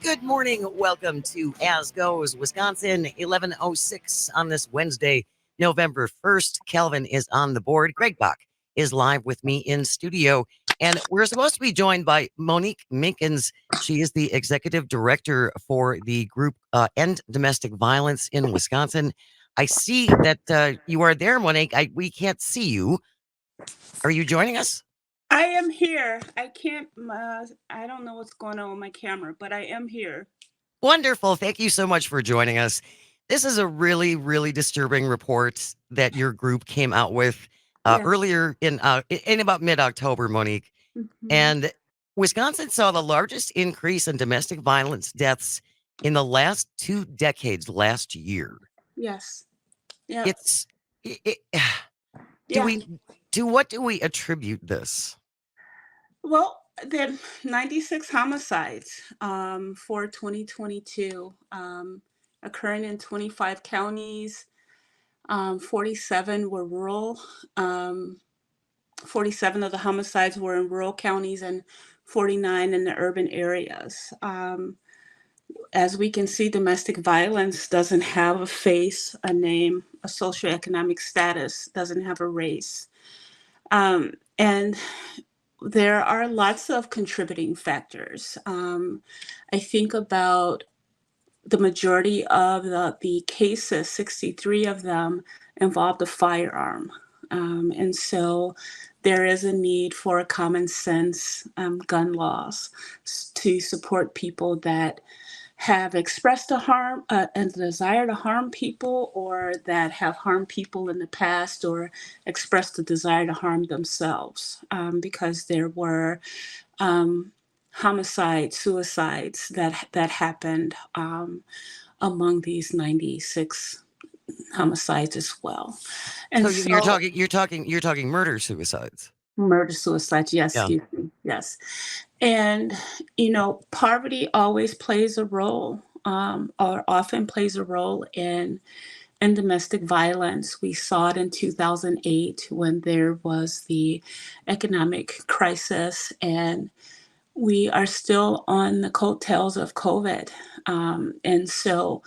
Good morning. Welcome to As Goes Wisconsin, 11:06 on this Wednesday, November 1st. Calvin is on the board. Greg Bach is live with me in studio. And we're supposed to be joined by Monique Minkins. She is the executive director for the group End Domestic Violence in Wisconsin. I see that you are there, Monique. We can't see you. Are you joining us? I am here. I can't, I don't know what's going on with my camera, but I am here. Wonderful. Thank you so much for joining us. This is a really, really disturbing report that your group came out with Yes. earlier in about mid-October, Monique. Hmm. And Wisconsin saw the largest increase in domestic violence deaths in the last 2 decades last year. Yes. Yeah. It's it, do Yeah. we to what do we attribute this? Well, there are 96 homicides for 2022 occurring in 25 counties. 47 were rural. 47 of the homicides were in rural counties and 49 in the urban areas. As we can see, domestic violence doesn't have a face, a name, a socioeconomic status, doesn't have a race. And there are lots of contributing factors. I think about the majority of the cases, 63 of them, involved a firearm. And so there is a need for common sense gun laws to support people that have expressed a desire to harm people, or that have harmed people in the past, or expressed a desire to harm themselves, because there were homicides, suicides that happened among these 96 homicides as well. So And you're so talking murder suicides. murder, suicide, yes, Yeah. excuse me, yes. And, poverty always plays a role, or often plays a role in domestic violence. We saw it in 2008 when there was the economic crisis, and we are still on the coattails of COVID. And so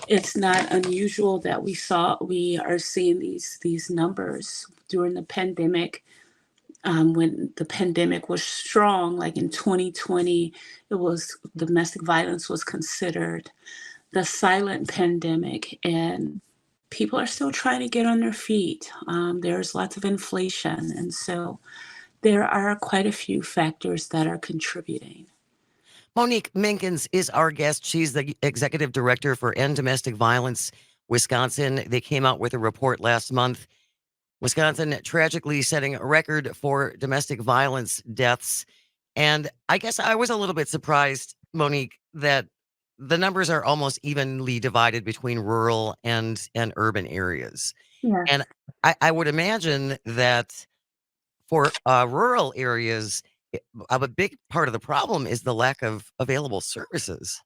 it's not unusual that we are seeing these numbers during the pandemic. When the pandemic was strong, like in 2020, it was domestic violence was considered the silent pandemic, and people are still trying to get on their feet. There's lots of inflation, and so there are quite a few factors that are contributing. Monique Minkins is our guest. She's the executive director for End Domestic Violence Wisconsin. They came out with a report last month. Wisconsin tragically setting a record for domestic violence deaths. And I guess I was a little bit surprised, Monique, that the numbers are almost evenly divided between rural and urban areas. And Yes. I would imagine that for rural areas, a big part of the problem is the lack of available services.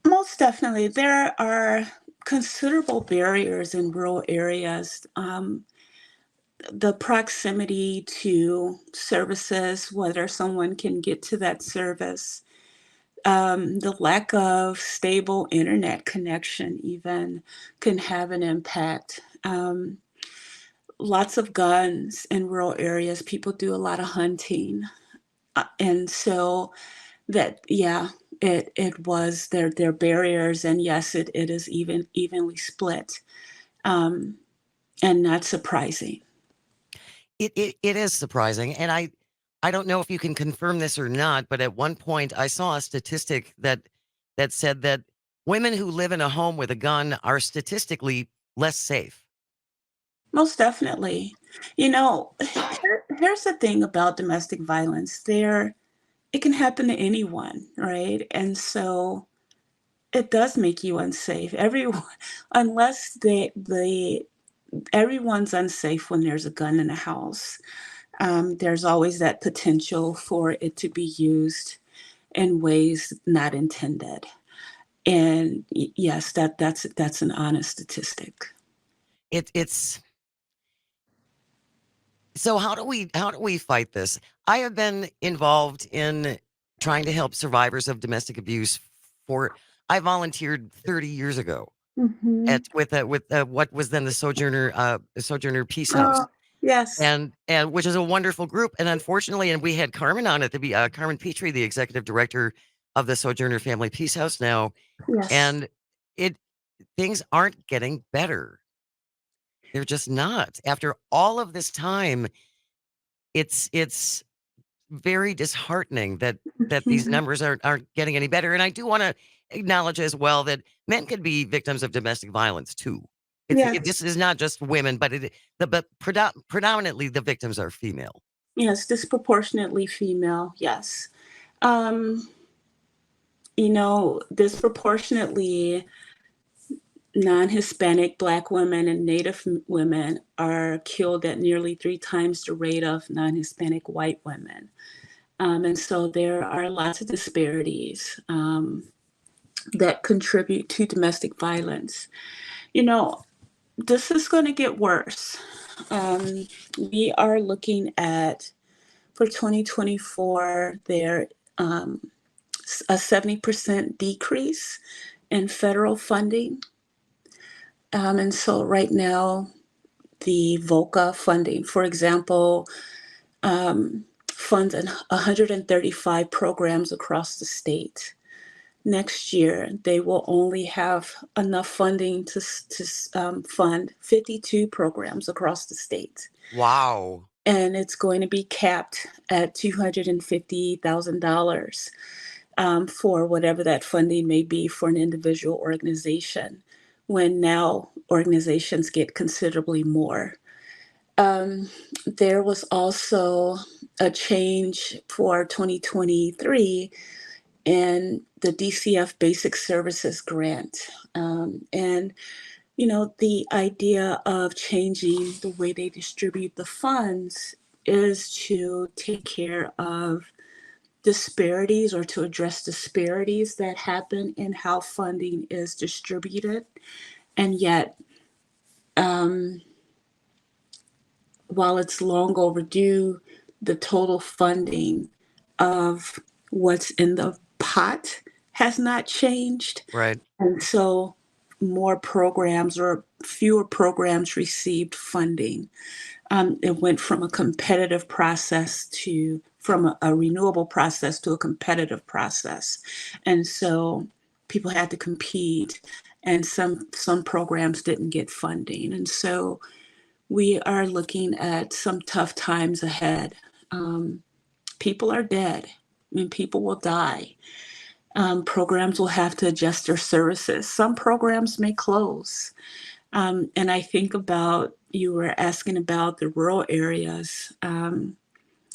Most definitely. There are considerable barriers in rural areas. The proximity to services, whether someone can get to that service, the lack of stable internet connection, even, can have an impact. Lots of guns in rural areas. People do a lot of hunting. And so yeah, it was their barriers, and yes, it is evenly split, um, and not surprising. It is surprising, and I don't know if you can confirm this or not, but at one point I saw a statistic that said that women who live in a home with a gun are statistically less safe. Most definitely. Here's the thing about domestic violence. It can happen to anyone, right? And so it does make you unsafe. Everyone, unless everyone's unsafe when there's a gun in the house. There's always that potential for it to be used in ways not intended. And yes, that's an honest statistic. It's so how do we fight this? I have been involved in trying to help survivors of domestic abuse. For I volunteered 30 years ago Mm-hmm. at with what was then the Sojourner Peace House, Oh, yes, and which is a wonderful group. And unfortunately, and we had Carmen on it, Carmen Petrie, the executive director of the Sojourner Family Peace House now, yes. and it things aren't getting better. They're just not. After all of this time, it's very disheartening that these Mhm. numbers aren't getting any better. And I do want to acknowledge as well that men can be victims of domestic violence too. Yes, This is not just women, but predominantly the victims are female. yes, disproportionately female, yes. Um, disproportionately non-Hispanic Black women and Native women are killed at nearly 3 times the rate of non-Hispanic white women. And so there are lots of disparities that contribute to domestic violence. You know, this is going to get worse. We are looking at, for 2024, there um, a 70% decrease in federal funding. And so right now, the VOCA funding, for example, funds 135 programs across the state. Next year, they will only have enough funding to fund 52 programs across the state. Wow. And it's going to be capped at $250,000 for whatever that funding may be for an individual organization, when now organizations get considerably more. There was also a change for 2023 in the DCF Basic Services Grant. And, the idea of changing the way they distribute the funds is to take care of disparities, or to address disparities that happen in how funding is distributed. And yet, while it's long overdue, the total funding of what's in the pot has not changed. Right. And so more programs, or fewer programs, received funding. It went from a competitive process from a renewable process to a competitive process. And so people had to compete, and some programs didn't get funding. And so we are looking at some tough times ahead. People are dead. I mean, people will die. Programs will have to adjust their services. Some programs may close. And I think about, you were asking about the rural areas.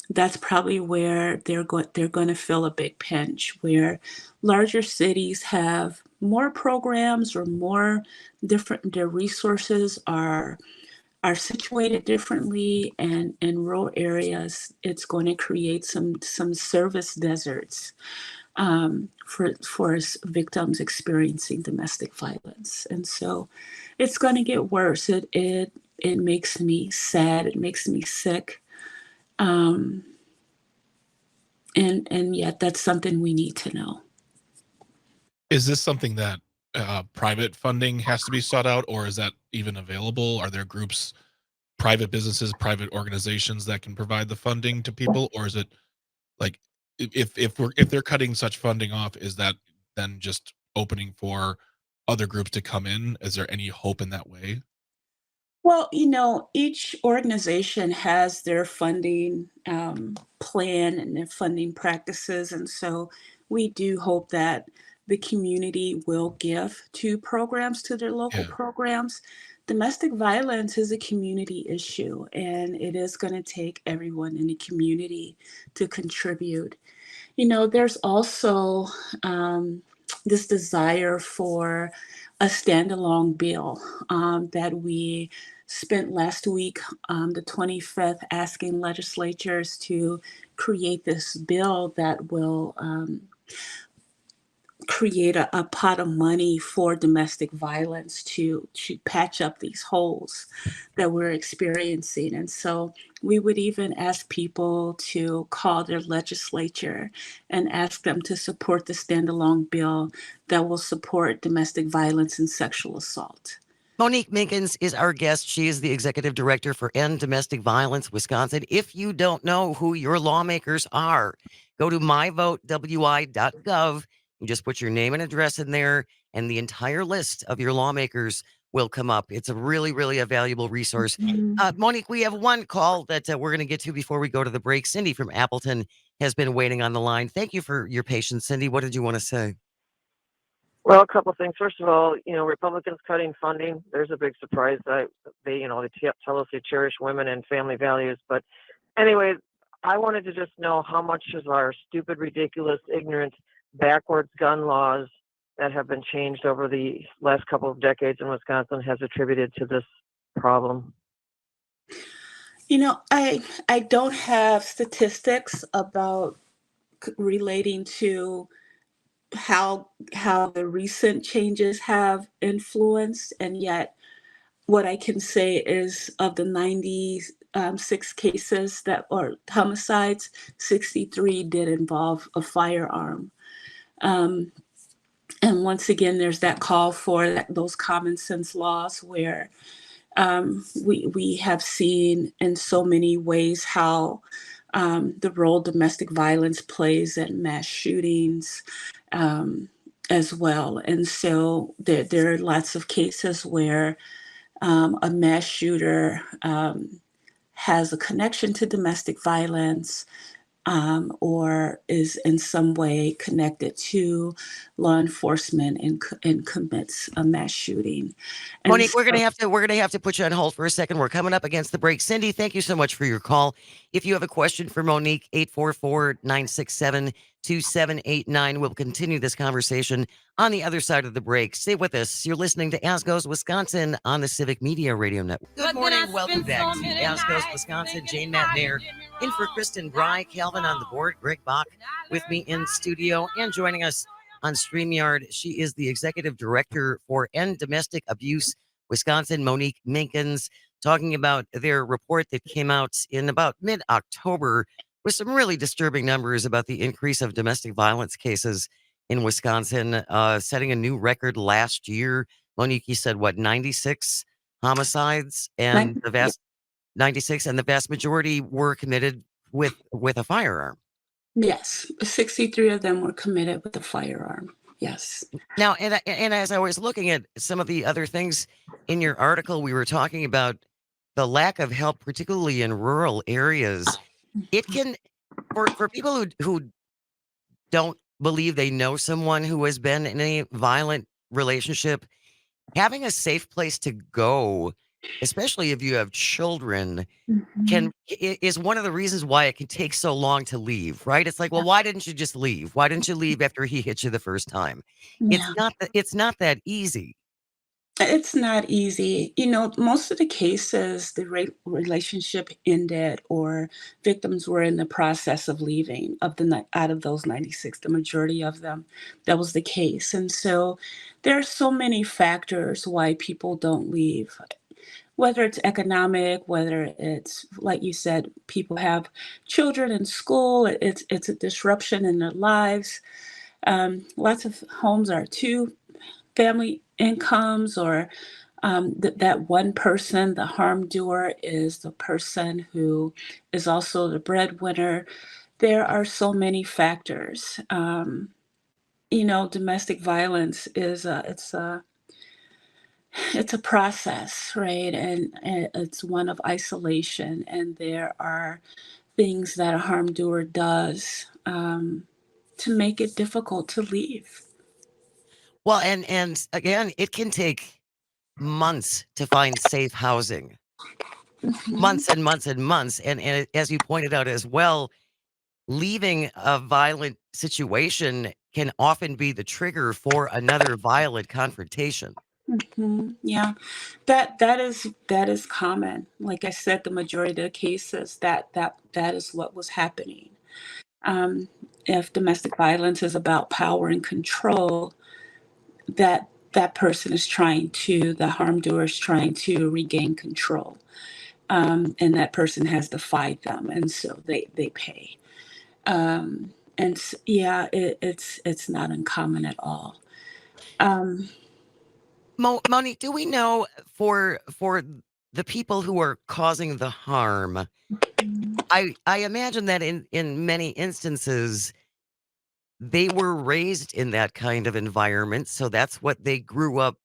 That's probably where they're going to feel a big pinch, where larger cities have more programs, or more different, their resources are situated differently, and in rural areas it's going to create some service deserts for victims experiencing domestic violence. And so it's going to get worse. It makes me sad, it makes me sick, and yet that's something we need to know. Is this something that private funding has to be sought out, or is that even available? Are there groups, private businesses, private organizations that can provide the funding to people, or is it like, if they're cutting such funding off, is that then just opening for other groups to come in? Is there any hope in that way? Well, each organization has their funding plan and their funding practices. And so we do hope that the community will give to programs, to their local Yeah. programs. Domestic violence is a community issue, and it is going to take everyone in the community to contribute. There's also this desire for a standalone bill that we spent last week, the 25th, asking legislatures to create this bill that will create a pot of money for domestic violence to patch up these holes that we're experiencing. And so we would even ask people to call their legislature and ask them to support the standalone bill that will support domestic violence and sexual assault. Monique Minkins is our guest. She is the executive director for End Domestic Violence Wisconsin. If you don't know who your lawmakers are, go to myvotewi.gov. You just put your name and address in there, and the entire list of your lawmakers will come up. It's a really, really a valuable resource. Monique, we have one call that we're going to get to before we go to the break. Cindy from Appleton has been waiting on the line. Thank you for your patience, Cindy. What did you want to say? Well, a couple of things. First of all, Republicans cutting funding, there's a big surprise. They tell us they cherish women and family values. But anyway, I wanted to just know how much of our stupid, ridiculous, ignorant, backwards gun laws that have been changed over the last couple of decades in Wisconsin has attributed to this problem. I don't have statistics about relating to how the recent changes have influenced, and yet what I can say is of the 96 cases that or homicides, 63 did involve a firearm. And once again, there's that call for those common sense laws where we have seen in so many ways how the role domestic violence plays in mass shootings as well. And so there are lots of cases where a mass shooter has a connection to domestic violence or is in some way connected to law enforcement and commits a mass shooting. And Monique, we're gonna have to put you on hold for a second. We're coming up against the break. Cindy, thank you so much for your call. If you have a question for Monique, 844-967-2789. We'll continue this conversation on the other side of the break. Stay with us. You're listening to As Goes Wisconsin on the Civic Media Radio Network. Good morning. Welcome back to As Goes Wisconsin. Jane McNair in for Kristen Bry, Calvin on the board, Greg Bach with me in studio, and joining us on StreamYard. She is the executive director for End Domestic Abuse Wisconsin, Monique Minkins, talking about their report that came out in about mid-October with some really disturbing numbers about the increase of domestic violence cases in Wisconsin, setting a new record last year. Monique, you said, 96 homicides, and the vast 96, and the vast majority were committed with a firearm. Yes, 63 of them were committed with a firearm. Yes. Now, and as I was looking at some of the other things in your article, we were talking about the lack of help, particularly in rural areas. It can, for people who don't believe they know someone who has been in a violent relationship, having a safe place to go, especially if you have children, is one of the reasons why it can take so long to leave, right? It's like, well, why didn't you just leave? Why didn't you leave after he hit you the first time? Yeah. It's not that easy. It's not easy. Most of the cases, the relationship ended or victims were in the process of leaving out of those 96, the majority of them, that was the case. And so there are so many factors why people don't leave, whether it's economic, whether it's, like you said, people have children in school, it's a disruption in their lives. Lots of homes are two family incomes, or that one person, the harm doer, is the person who is also the breadwinner. There are so many factors. Domestic violence it's a process, right? And it's one of isolation, and there are things that a harm doer does to make it difficult to leave. Well, and again, it can take months to find safe housing. Months and months and months. And as you pointed out as well, leaving a violent situation can often be the trigger for another violent confrontation. Yeah, that is common. Like I said, the majority of the cases that is what was happening. If domestic violence is about power and control, that person is the harm doer is trying to regain control, and that person has defied them, and so they pay. Yeah, it's not uncommon at all. Um, Monique, do we know for the people who are causing the harm? I imagine that in many instances they were raised in that kind of environment, so that's what they grew up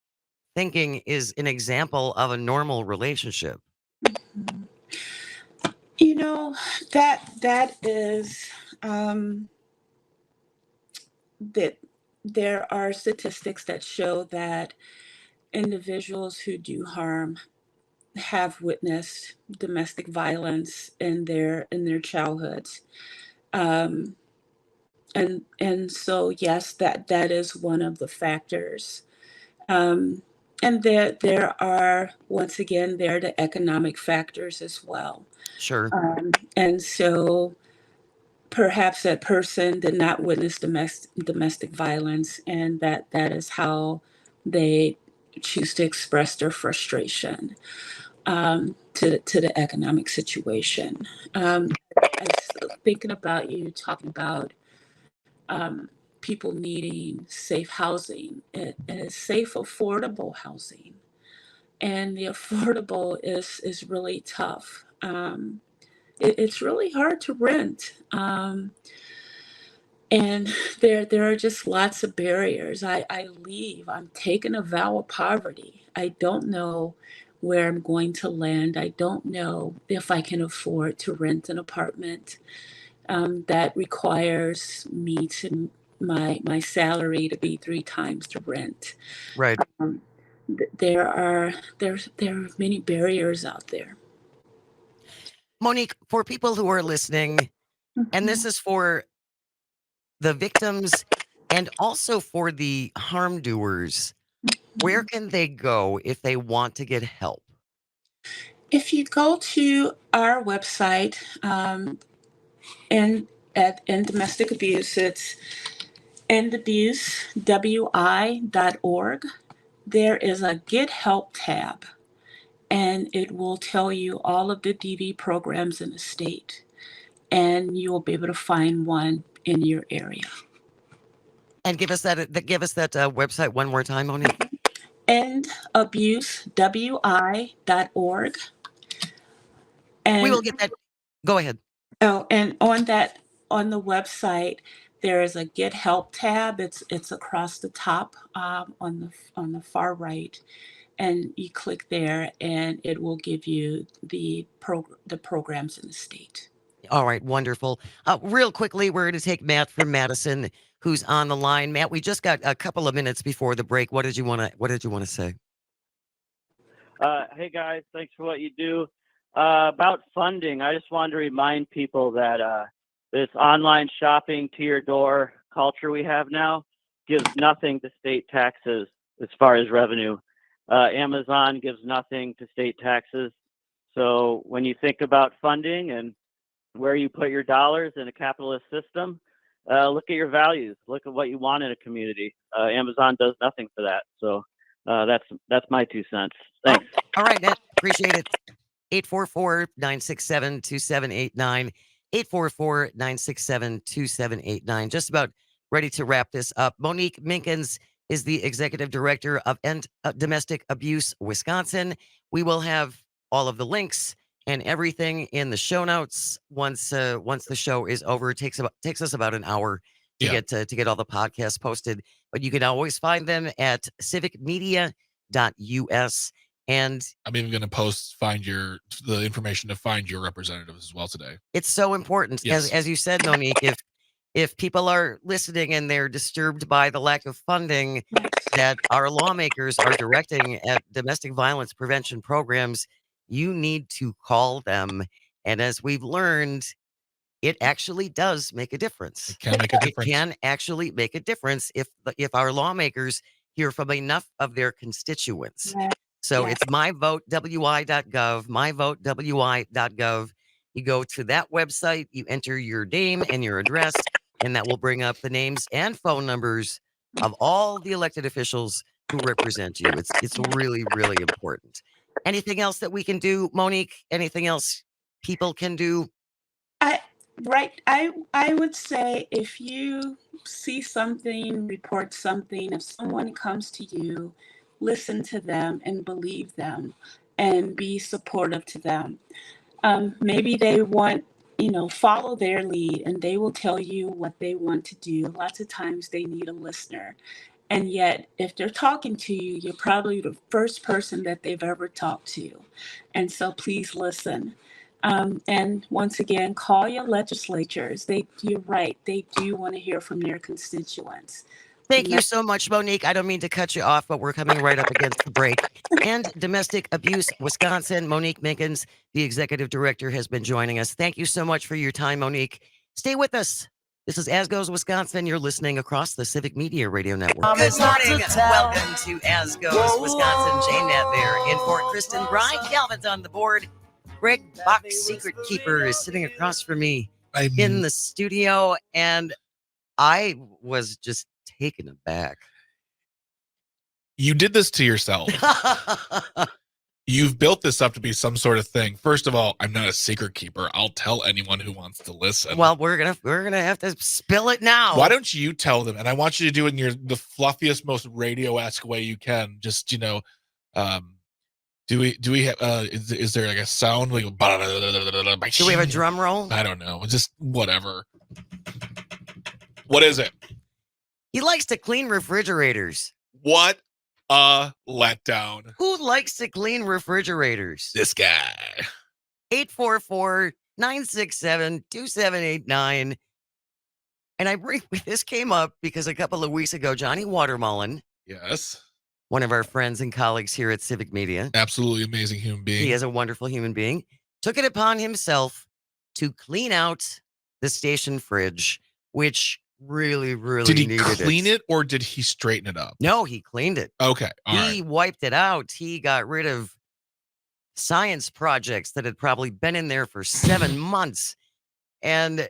thinking is an example of a normal relationship. you know, that is that there are statistics that show that individuals who do harm have witnessed domestic violence in their childhoods. Um, and so yes, that is one of the factors. Um, and there are, once again, there are the economic factors as well. Sure. And so perhaps that person did not witness domestic violence, and that is how they choose to express their frustration, to the economic situation. I was thinking about you talking about people needing safe housing. It is safe, affordable housing, and the affordable is really tough. It's really hard to rent. And there are just lots of barriers. I leave. I'm taking a vow of poverty. I don't know where I'm going to land. I don't know if I can afford to rent an apartment. That requires me to my salary to be three times the rent. Right. Um, there are many barriers out there. Monique, for people who are listening, and this Mhm. is for the victims and also for the harm doers, where can they go if they want to get help? If you go to our website, and in domestic abuse, it's endabusewI.org. There is a Get Help tab, and it will tell you all of the DV programs in the state, and you will be able to find one in your area. And give us that website one more time, Monique. EndabusewI.org. We will And get that. Go ahead. oh, and on the website, there is a Get Help tab. It's across the top, on the far right, and you click there, and it will give you the programs in the state. All right, wonderful. Real quickly, we're going to take Matt from Madison, who's on the line. Matt, we just got a couple of minutes before the break. What did you want to say? Hey guys, thanks for what you do. About funding, I just wanted to remind people that this online shopping to your door culture we have now gives nothing to state taxes as far as revenue. Amazon gives nothing to state taxes. So when you think about funding and where you put your dollars in a capitalist system, look at your values. Look at what you want in a community. Amazon does nothing for that. So that's my 2 cents. Thanks. All right, Matt. Appreciate it. 844-967-2789. 844-967-2789. Just about ready to wrap this up. Monique Minkins is the executive director of Domestic Abuse Wisconsin. We will have all of the links and everything in the show notes once the show is over. It takes us about an hour to get all the podcasts posted, but you can always find them at civicmedia.us. And I'm even going to the information to find your representatives as well today. it's so important, Yes. as you said, Monique. If people are listening and they're disturbed by the lack of funding that our lawmakers are directing at domestic violence prevention programs, you need to call them. And as we've learned, it actually does make a difference. It can make a difference. It can actually make a difference if our lawmakers hear from enough of their constituents. Yeah. So Yeah. it's myvotewi.gov, myvotewi.gov. You go to that website, you enter your name and your address, and that will bring up the names and phone numbers of all the elected officials who represent you. It's really, really important. Anything else that we can do, Monique? Anything else people can do? I would say if you see something, report something, if someone comes to you, listen to them and believe them and be supportive to them. Maybe they want, follow their lead and they will tell you what they want to do. Lots of times they need a listener. And yet, if they're talking to you, you're probably the first person that they've ever talked to. And so please listen. And once again, call your legislatures. You're right. They do want to hear from their constituents. Thank you so much, Monique. I don't mean to cut you off, but we're coming right up against the break. And Domestic Abuse Wisconsin, Monique Minkins, the executive director, has been joining us. Thank you so much for your time, Monique. Stay with us. This is As Goes Wisconsin. You're listening across the Civic Media Radio Network. Good morning. Welcome to As Goes Wisconsin. Jane Nat there in for Kristen. Brian Calvin's on the board. Greg Bach's secret keeper is sitting across from me in the studio, and I was just taken aback. You did this to yourself. You've built this up to be some sort of thing. First of all, I'm not a secret keeper. I'll tell anyone who wants to listen. Well, we're gonna have to spill it now. Why don't you tell them? And I want you to do it in the fluffiest, most radio-esque way you can. Just do we have is there like a sound? Like, do we have a drum roll? I don't know. Just whatever. What is it? He likes to clean refrigerators. What a letdown. Who likes to clean refrigerators? This guy. 844-967-2789. And this came up because a couple of weeks ago, Johnny Watermullen, Yes. one of our friends and colleagues here at Civic Media, Absolutely amazing human being. he is a wonderful human being, took it upon himself to clean out the station fridge, which really, really Did he needed clean it or did he straighten it up? No, he cleaned it. Okay. All right. He wiped it out. He got rid of science projects that had probably been in there for 7 months. And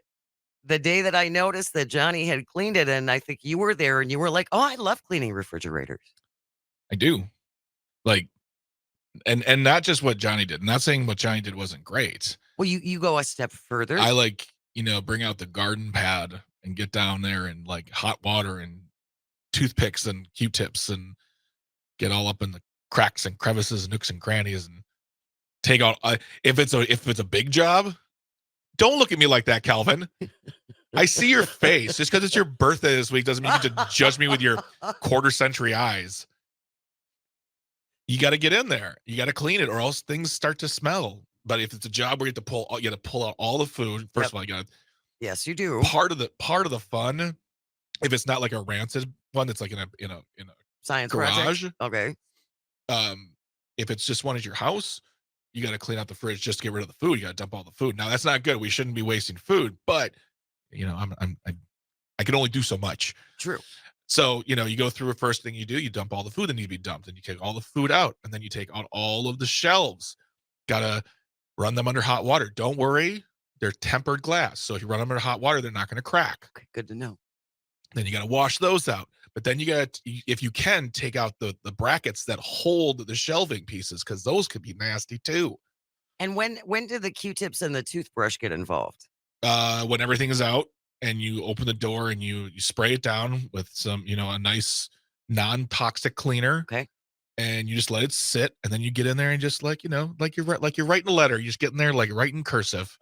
the day that I noticed that Johnny had cleaned it, and I think you were there and you were like, oh, I love cleaning refrigerators. I do. Like, and not just what Johnny did. I'm not saying what Johnny did wasn't great. Well, you go a step further. I bring out the garden pad and get down there and like hot water and toothpicks and Q-tips and get all up in the cracks and crevices, nooks and crannies, and take out. If it's a big job, don't look at me like that, Calvin. I see your face. Just because it's your birthday this week doesn't mean you get to judge me with your quarter century eyes. You got to get in there. You got to clean it, or else things start to smell. But if it's a job where you have to pull out all the food. First of all, you got to. Yes, you do. Part of the fun, if it's not like a rancid one that's like in a Science garage. project. Okay. If it's just one at your house, you got to clean out the fridge just to get rid of the food. You got to dump all the food. Now that's not good. We shouldn't be wasting food, but I can only do so much. True. So, you go through the first thing you do, you dump all the food that needs to be dumped, and you take all the food out, and then you take out all of the shelves. Gotta run them under hot water. Don't worry, they're tempered glass. So if you run them under hot water, they're not going to crack. Okay, good to know. Then you got to wash those out. But then you got, if you can, take out the brackets that hold the shelving pieces, because those could be nasty too. And when did the Q-tips and the toothbrush get involved? When everything is out and you open the door and you spray it down with some, a nice non-toxic cleaner. Okay. And you just let it sit, and then you get in there and just like you're writing a letter. You just get in there like writing cursive.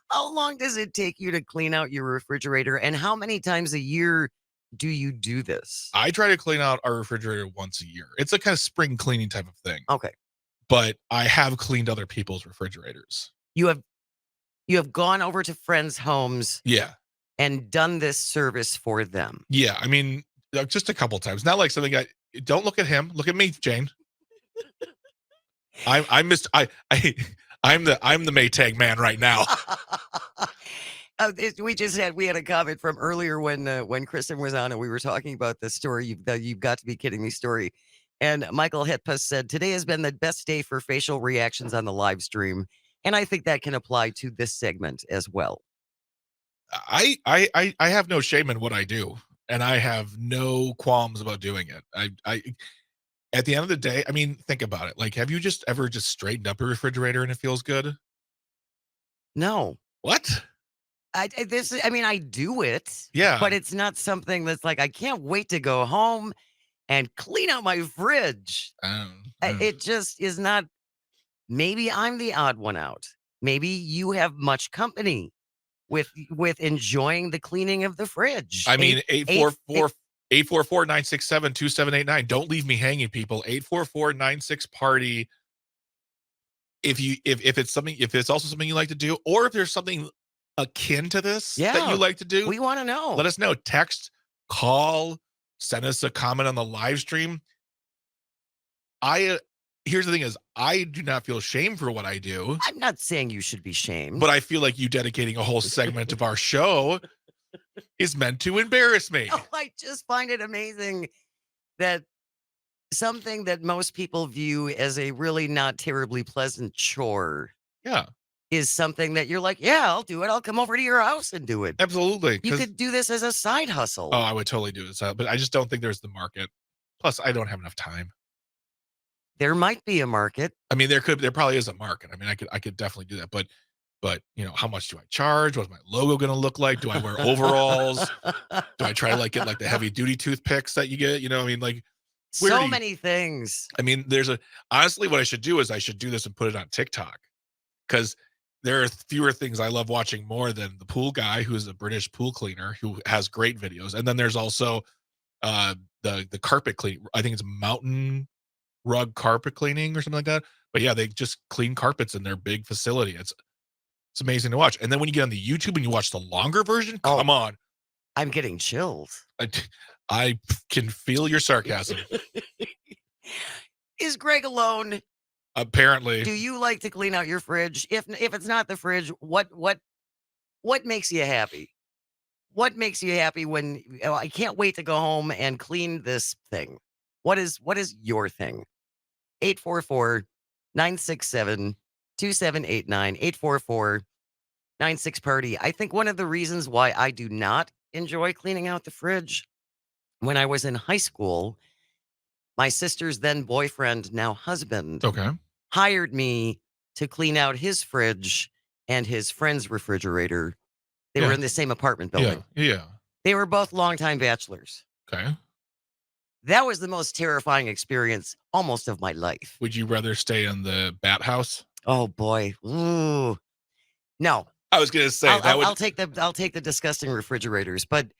How long does it take you to clean out your refrigerator, and how many times a year do you do this? I try to clean out our refrigerator once a year. It's a kind of spring cleaning type of thing. Okay. But I have cleaned other people's refrigerators. You have gone over to friends' homes. Yeah. And done this service for them. Yeah. I mean, just a couple times. Not like something don't look at him. Look at me, Jane. I'm the Maytag man right now. We had a comment from earlier when Kristen was on and we were talking about the story. You've got to be kidding me story. And Michael Hetpus said, today has been the best day for facial reactions on the live stream. And I think that can apply to this segment as well. I have no shame in what I do, and I have no qualms about doing it. I at the end of the day, I mean, think about it. Like, have you just ever just straightened up a refrigerator and it feels good? No, What? I mean, I do it, Yeah. but it's not something that's like, I can't wait to go home and clean out my fridge. It just is not. Maybe I'm the odd one out. Maybe you have much company with enjoying the cleaning of the fridge. I mean, Eight- 844-967-2789. Don't leave me hanging, people. 844-96-party. If it's also something you like to do, or if there's something akin to this that you like to do, we want to know. let us know. Text, call, send us a comment on the live stream. Here's the thing is, I do not feel shame for what I do. I'm not saying you should be shamed. But I feel like you dedicating a whole segment of our show is meant to embarrass me. Oh, I just find it amazing that something that most people view as a really not terribly pleasant chore Yeah, is something that you're like, yeah, I'll do it. I'll come over to your house and do it. absolutely. You could do this as a side hustle. Oh, I would totally do this, but I just don't think there's the market. Plus, I don't have enough time. There might be a market. I mean, there probably is a market. I mean, I could definitely do that, but you know, how much do I charge? What's my logo going to look like? Do I wear overalls? Do I try to get like the heavy duty toothpicks that you get? You know, I mean, like so many things. I mean, honestly, what I should do is I should do this and put it on TikTok, because there are fewer things I love watching more than the pool guy, who's a British pool cleaner who has great videos. And then there's also the carpet clean. I think it's mountain rug carpet cleaning or something like that. But yeah, they just clean carpets in their big facility. It's amazing to watch. And then when you get on the YouTube and you watch the longer version, come on. I'm getting chills. I can feel your sarcasm. Is Greg alone? Apparently. Do you like to clean out your fridge? If it's not the fridge, what makes you happy? What makes you happy when I can't wait to go home and clean this thing? What is your thing? 844-967-2789. 844-96-party. I think one of the reasons why I do not enjoy cleaning out the fridge, when I was in high school, my sister's then boyfriend, now husband, hired me to clean out his fridge and his friend's refrigerator. They were in the same apartment building. Yeah. They were both longtime bachelors. Okay. That was the most terrifying experience almost of my life. Would you rather stay in the bat house? Oh boy. Ooh. No. I was gonna say I'll take the disgusting refrigerators, but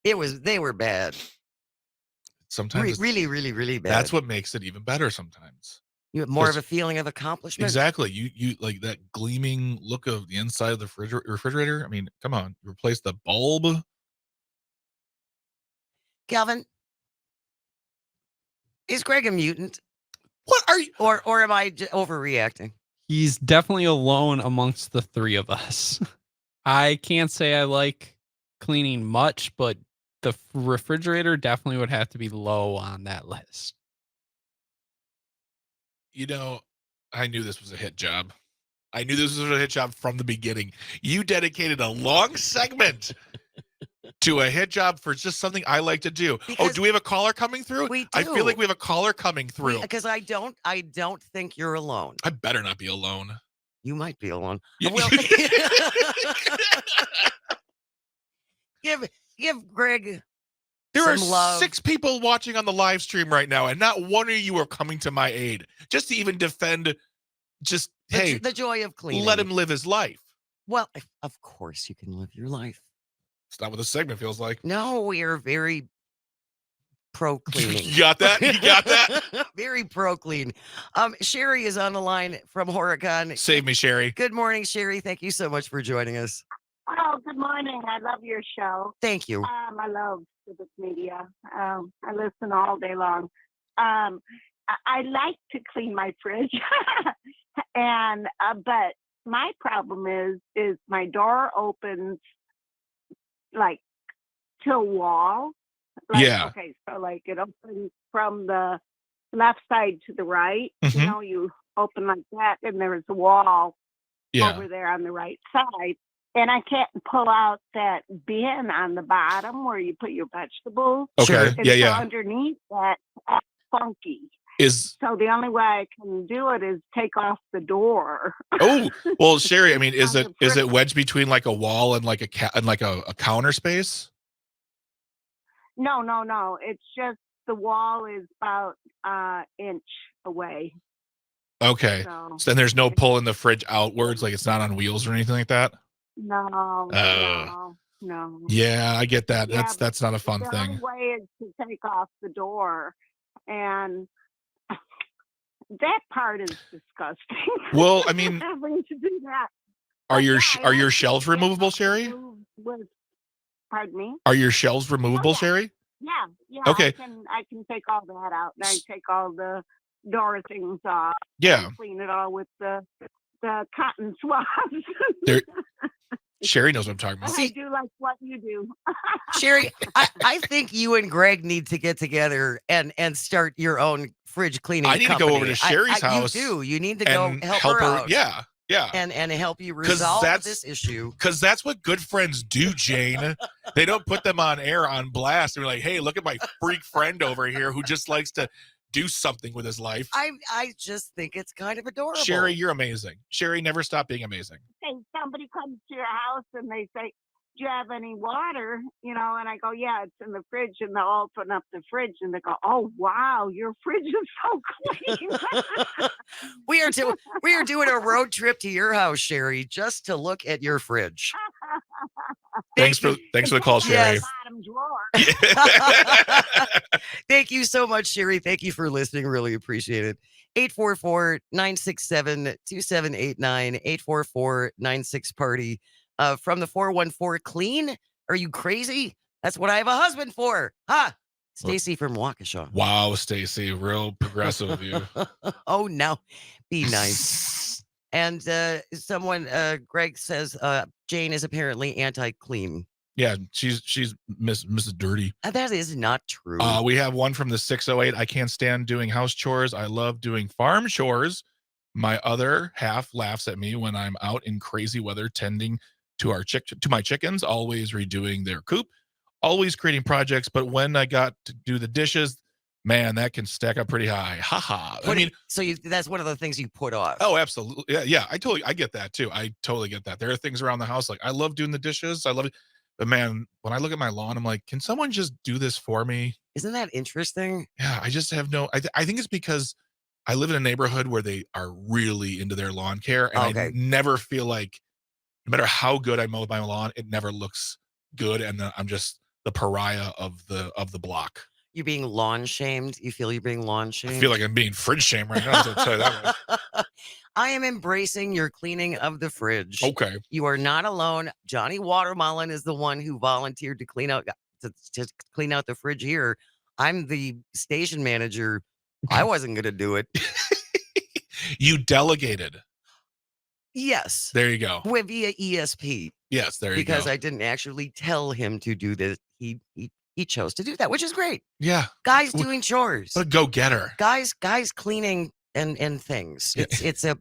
they were bad. Sometimes really, really, really bad. That's what makes it even better sometimes. You have more of a feeling of accomplishment. Exactly. You like that gleaming look of the inside of the refrigerator. I mean, come on, replace the bulb. Calvin, is Greg a mutant? What are you? Or am I overreacting? He's definitely alone amongst the three of us. I can't say I like cleaning much, but the refrigerator definitely would have to be low on that list. You know, I knew this was a hit job. I knew this was a hit job from the beginning. You dedicated a long segment to a hit job for just something I like to do. Because do we have a caller coming through? We do. I feel like we have a caller coming through. Because I don't think you're alone. I better not be alone. You might be alone. You- Well, give Greg There are some love. 6 people watching on the live stream right now, and not one of you are coming to my aid just to even defend. The joy of cleaning. Let him live his life. Well, of course you can live your life. It's not what the segment feels like. No, we are very pro cleaning. You got that? You got that? Very pro clean. Sherry is on the line from Oregon. Save me, Sherry. Good morning, Sherry. Thank you so much for joining us. Oh, good morning. I love your show. Thank you. I love civic media. I listen all day long. I like to clean my fridge, and but my problem is my door opens like to a wall. Yeah. Okay, so like it opens from the left side to the right. Mhm. You know, you open like that, and there's a wall Yeah. over there on the right side. And I can't pull out that bin on the bottom where you put your vegetables. Okay. Sure. And Yeah. so Yeah. underneath that, funky. Is So the only way I can do it is take off the door. oh well, Sherry. I mean, is On the it wedged between like a wall and like a counter space? No. It's just the wall is about inch away. Okay. So So then there's no pulling the fridge outwards, like it's not on wheels or anything like that. no. Yeah, I get that. Yeah, That's not a fun the thing. only way is to take off the door, and that part is disgusting. Well, I mean, having to do that. are your Yeah, I are your like to shelves get removable, up Sherry? and move with- Pardon me? Are your shelves removable, yeah. Sherry? Yeah. Okay. I can take all that out, and I take all the door things off. Yeah. And clean it all with the cotton swabs. There, Sherry knows what I'm talking about. I do like what you do. Sherry, I think you and Greg need to get together and start your own fridge cleaning I need to go over to Sherry's house You do. You need to go and help her out. Yeah. And help you resolve that's- this issue. Because that's what good friends do, Jane. They don't put them on air on blast. They're like, hey, look at my freak friend over here who just likes to do something with his life. I just think it's kind of adorable. Sherry, you're amazing. Sherry, never stop being amazing. Say somebody comes to your house and they say, "Do you have any water?" And I go, "Yeah, it's in the fridge." And they'll open up the fridge and they go, "Oh wow, your fridge is so clean." we are doing a road trip to your house, Sherry, just to look at your fridge. Thanks for the call, Sherry. Yes. Bottom drawer. Thank you so much, Sherry. Thank you for listening. Really appreciate it. 844-967-2789, 844-96-party. From the 414, clean? Are you crazy? That's what I have a husband for. Huh? Stacy from Waukesha. Wow, Stacy, real progressive of you. Oh, no. Be nice. And Greg says, Jane is apparently anti-clean. Yeah, she's Mrs. Dirty. That is not true. We have one from the 608. I can't stand doing house chores. I love doing farm chores. My other half laughs at me when I'm out in crazy weather tending to my chickens, always redoing their coop, always creating projects. But when I got to do the dishes, man, that can stack up pretty high. Ha. So that's one of the things you put off. Oh, absolutely. Yeah. I get that too. I totally get that. There are things around the house like I love doing the dishes. I love it. But man, when I look at my lawn, I'm like, can someone just do this for me? Isn't that interesting? Yeah, I just have I think it's because I live in a neighborhood where they are really into their lawn care. And I never feel like, no matter how good I mow my lawn, it never looks good. And I'm just the pariah of the block. You being lawn shamed? You feel you're being lawn shamed? I feel like I'm being fridge shamed right now. I'll tell you that much. I am embracing your cleaning of the fridge. Okay. You are not alone. Johnny Watermelon is the one who volunteered to clean out the fridge here. I'm the station manager. I wasn't going to do it. You delegated. Yes. There you go. Via ESP. Yes, there you go. Because I didn't actually tell him to do this. He chose to do that, which is great. Yeah. Guys doing chores. What a go-getter. Guys cleaning and things. It's a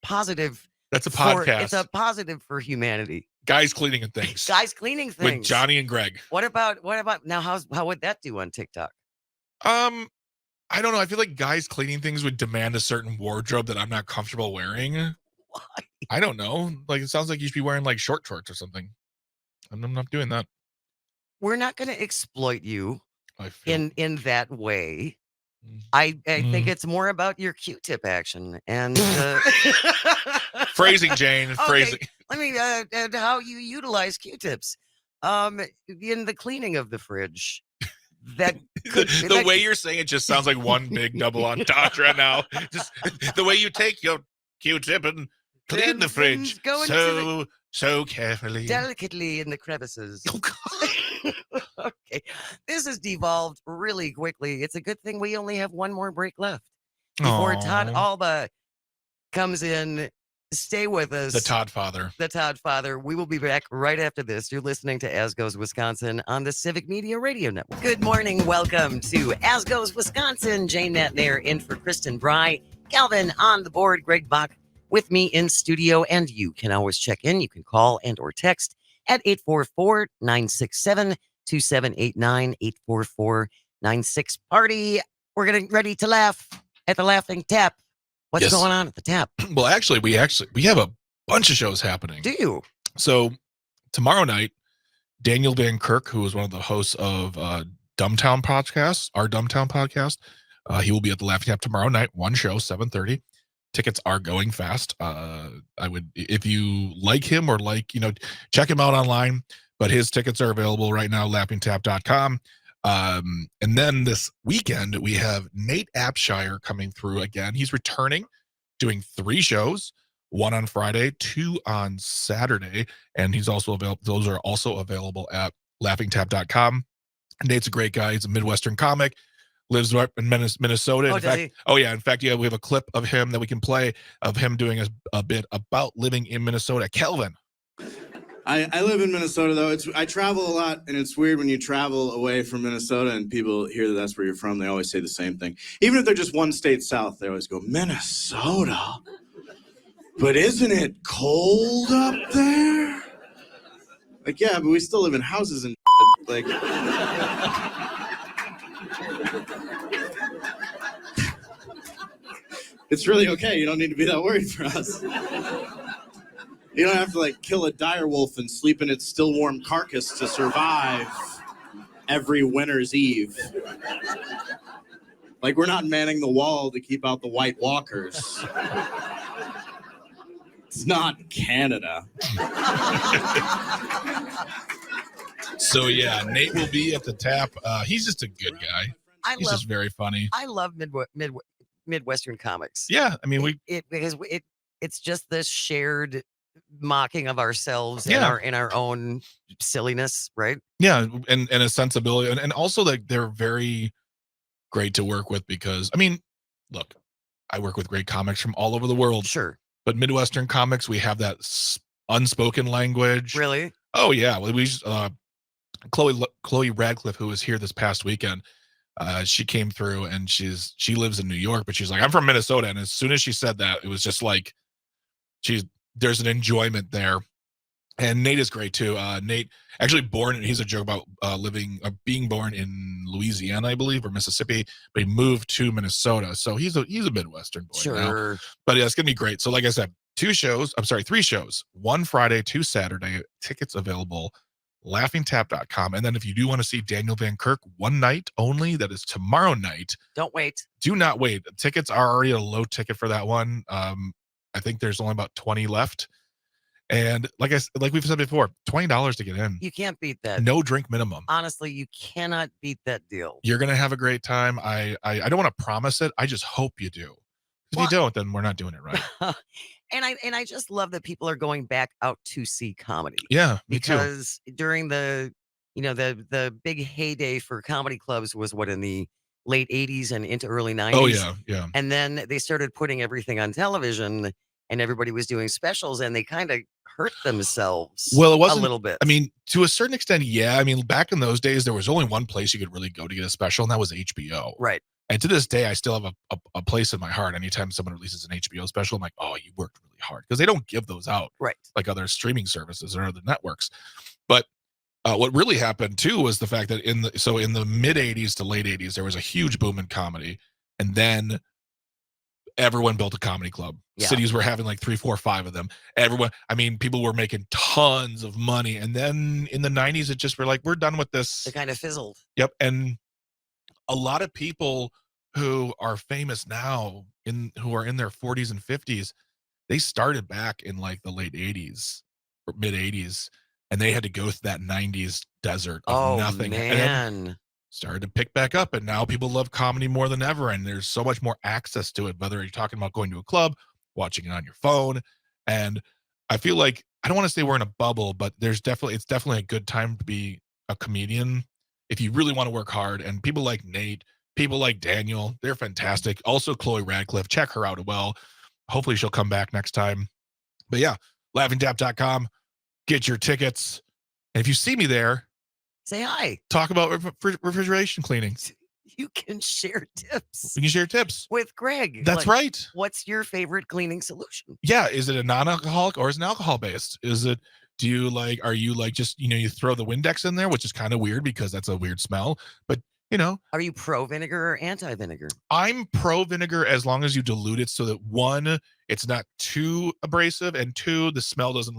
positive. That's a podcast. It's a positive for humanity. Guys cleaning and things. Guys cleaning things. With Johnny and Greg. What about now? How would that do on TikTok? I don't know. I feel like guys cleaning things would demand a certain wardrobe that I'm not comfortable wearing. Why? I don't know. Like it sounds like you should be wearing like short shorts or something. I'm not doing that. We're not going to exploit you in that way. I think it's more about your Q-tip action and phrasing, Jane. Okay, phrasing. Let me and how you utilize Q-tips in the cleaning of the fridge. That the way you're saying it just sounds like one big double entendre now. Just the way you take your Q-tip and clean the fridge so carefully, delicately in the crevices. Oh, God. Okay, this has devolved really quickly. It's a good thing we only have one more break left before Todd Alba comes in. Stay with us. The Todd Father. We will be back right after this. You're listening to As Goes Wisconsin on the Civic Media Radio Network. Good morning. Welcome to As Goes Wisconsin. Jane Matnair in for Kristen Bry. Calvin on the board. Greg Bach with me in studio, and you can always check in. You can call and or text at 844-967-2789, 844-96-PARTY. We're getting ready to laugh at the Laughing Tap. What's Yes. going on at the tap? Well, actually, we have a bunch of shows happening. Do you? So tomorrow night, Daniel Van Kirk, who is one of the hosts of Dumbtown podcast, our Dumbtown podcast, he will be at the Laughing Tap tomorrow night. One show, 7:30. Tickets are going fast. I would, if you like him or check him out online. But his tickets are available right now, laughingtap.com. And then this weekend, we have Nate Apshire coming through again. He's returning, doing 3 shows, 1 on Friday, 2 on Saturday. And he's also available. Those are also available at laughingtap.com. Nate's a great guy. He's a Midwestern comic, lives right in Minnesota. Oh, In does fact, he? oh yeah. In fact, yeah, we have a clip of him that we can play of him doing a bit about living in Minnesota. Kelvin. I live in Minnesota, though. I travel a lot, and it's weird when you travel away from Minnesota and people hear that that's where you're from. They always say the same thing. Even if they're just one state south, they always go, Minnesota? But isn't it cold up there? Like, yeah, but we still live in houses and like... It's really okay. You don't need to be that worried for us. You don't have to kill a dire wolf and sleep in its still warm carcass to survive every winter's eve. We're not manning the wall to keep out the White Walkers. It's not Canada. So yeah, Nate will be at the tap. He's just a good guy. He's just very funny. I love Midwestern comics. Yeah, I mean because it's just this shared mocking of ourselves Yeah. in our own silliness, right? Yeah, and a sensibility, and also they're very great to work with because I mean, look, I work with great comics from all over the world. Sure. But Midwestern comics, we have that unspoken language. Really? Oh yeah, well, we Chloe Radcliffe, who was here this past weekend, she came through and she lives in New York, but she's like, I'm from Minnesota, and as soon as she said that, it was just like there's an enjoyment there. And Nate is great too. Nate actually he's a joke about being born in Louisiana, I believe, or Mississippi, but he moved to Minnesota. So he's a Midwestern boy now. Sure. But yeah, it's gonna be great. So like I said, 3 shows, 1 Friday, 2 Saturday, tickets available, laughingtap.com. And then if you do want to see Daniel Van Kirk one night only, that is tomorrow night. Don't wait. Do not wait. Tickets are already a low ticket for that one. I think there's only about 20 left. And like we've said before, $20 to get in. You can't beat that. No drink minimum. Honestly, you cannot beat that deal. You're gonna have a great time. I don't want to promise it. I just hope you do. If you don't, then we're not doing it right. And I just love that people are going back out to see comedy. Yeah, me too. Because during the big heyday for comedy clubs was in the late 80s and into early 90s. Oh yeah. And then they started putting everything on television and everybody was doing specials and they kind of hurt themselves Well, it wasn't a little bit. I mean, to a certain extent, yeah. I mean, back in those days, there was only one place you could really go to get a special, and that was HBO. Right. And to this day, I still have a place in my heart. Anytime someone releases an HBO special, I'm like, oh, you worked really hard. Because they don't give those out right like other streaming services or other networks. But what really happened, too, was the fact that in the mid-'80s to late 80s, there was a huge boom in comedy. And then everyone built a comedy club. Yeah. Cities were having like 3, 4, 5 of them. People were making tons of money. And then in the 90s, it just were like, we're done with this. It kind of fizzled. Yep. And a lot of people who are famous now, who are in their 40s and 50s, they started back in like the late 80s or mid 80s, and they had to go through that 90s desert of nothing. Man. And then started to pick back up, and now people love comedy more than ever, and there's so much more access to it, whether you're talking about going to a club, watching it on your phone. And I feel like, I don't want to say we're in a bubble, but it's definitely a good time to be a comedian if you really want to work hard. And people like Nate, people like Daniel, they're fantastic. Also Chloe Radcliffe, check her out as well. Hopefully she'll come back next time. But yeah, laughingtap.com, get your tickets. And if you see me there, say hi. Talk about refrigeration cleaning. you can share tips We can share tips. with Greg. That's Like, right. What's your favorite cleaning solution? Yeah. Is it a non-alcoholic or is it an alcohol based? Do you are you just, you throw the Windex in there, which is kind of weird because that's a weird smell. But, Are you pro vinegar or anti vinegar? I'm pro vinegar as long as you dilute it so that one, it's not too abrasive, and two, the smell doesn't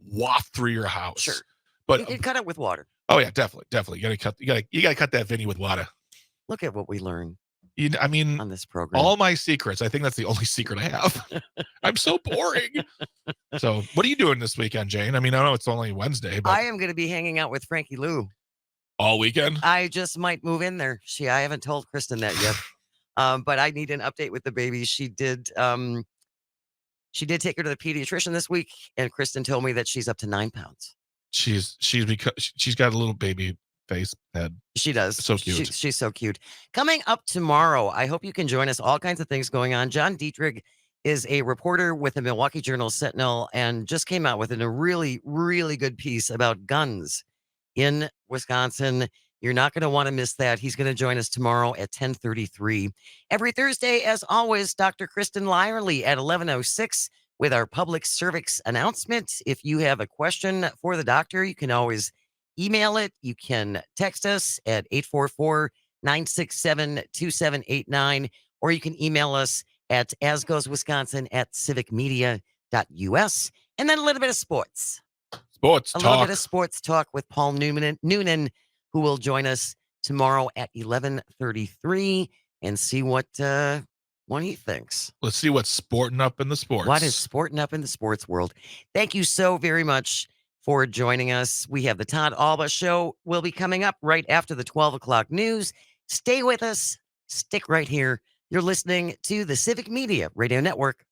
waft through your house. Sure. But You can cut it with water. oh yeah, definitely. You gotta cut that Vinny with water. Look at what we learn I mean, on this program. all my secrets. I think that's the only secret I have. I'm so boring. So, what are you doing this weekend, Jane? I mean, I know it's only Wednesday, but I am going to be hanging out with Frankie Lou. all weekend. I just might move in there. I haven't told Kristen that yet. But I need an update with the baby. She did take her to the pediatrician this week, and Kristen told me that she's up to 9 pounds. She's got a little baby face head. She does. So cute. She's so cute. Coming up tomorrow, I hope you can join us. All kinds of things going on. John Dietrich is a reporter with the Milwaukee Journal Sentinel and just came out with a really, really good piece about guns in Wisconsin. You're not going to want to miss that. He's going to join us tomorrow at 10:33. Every Thursday, as always, Dr. Kristen Lyerly at 11:06 with our public cervix announcement. If you have a question for the doctor, you can always email it. You can text us at 844-967-2789, or you can email us at asgoeswisconsin@civicmedia.us. And then a little bit of sports. Sports A talk. little bit of sports talk with Paul Noonan, who will join us tomorrow at 11:33 and see what he thinks. Let's see what's sporting up in the sports. What is sporting up in the sports world? Thank you so very much for joining us. We have the Todd Alba Show will be coming up right after the 12 o'clock news. Stay with us. Stick right here. You're listening to the Civic Media Radio Network.